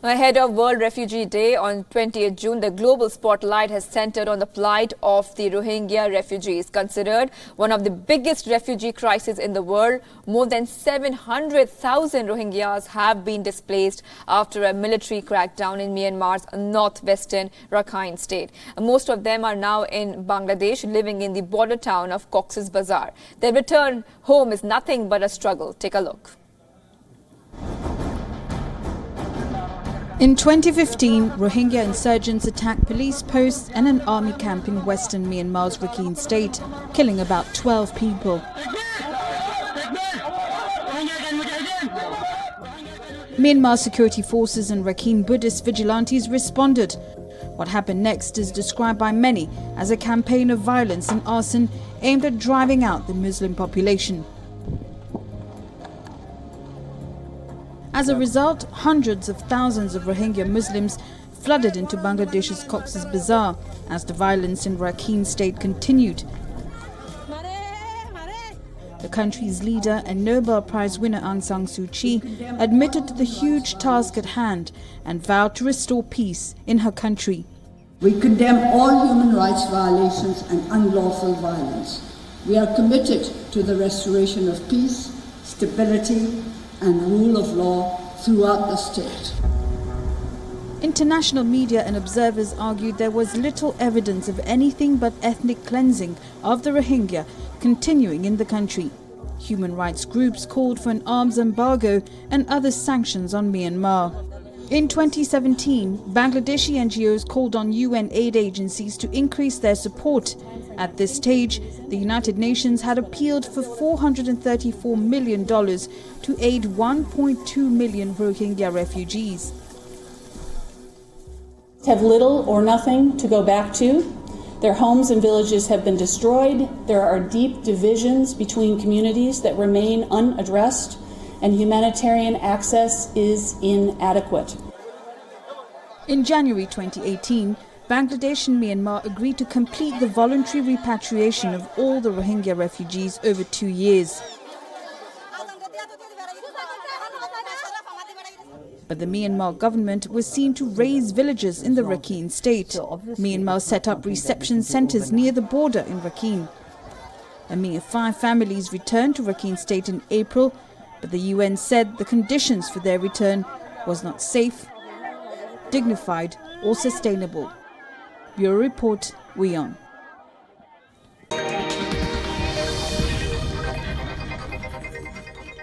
Ahead of World Refugee Day on 20th June, the global spotlight has centered on the plight of the Rohingya refugees. Considered one of the biggest refugee crises in the world, more than 700,000 Rohingyas have been displaced after a military crackdown in Myanmar's northwestern Rakhine state. Most of them are now in Bangladesh, living in the border town of Cox's Bazar. Their return home is nothing but a struggle. Take a look. In 2015, Rohingya insurgents attacked police posts and an army camp in western Myanmar's Rakhine state, killing about 12 people. Myanmar security forces and Rakhine Buddhist vigilantes responded. What happened next is described by many as a campaign of violence and arson aimed at driving out the Muslim population. As a result, hundreds of thousands of Rohingya Muslims flooded into Bangladesh's Cox's Bazar as the violence in Rakhine state continued. The country's leader and Nobel Prize winner Aung San Suu Kyi admitted to the huge task at hand and vowed to restore peace in her country. We condemn all human rights violations and unlawful violence. We are committed to the restoration of peace, stability, and rule of law throughout the state. International media and observers argued there was little evidence of anything but ethnic cleansing of the Rohingya continuing in the country. Human rights groups called for an arms embargo and other sanctions on Myanmar. In 2017, Bangladeshi NGOs called on UN aid agencies to increase their support. At this stage, the United Nations had appealed for $434 million to aid 1.2 million Rohingya refugees. Have little or nothing to go back to. Their homes and villages have been destroyed. There are deep divisions between communities that remain unaddressed, and humanitarian access is inadequate. In January 2018, Bangladesh and Myanmar agreed to complete the voluntary repatriation of all the Rohingya refugees over 2 years. But the Myanmar government was seen to raze villages in the Rakhine state. Myanmar set up reception centres near the border in Rakhine. A mere 5 families returned to Rakhine state in April, but the UN said the conditions for their return was not safe, dignified or sustainable. Bureau Report, WION.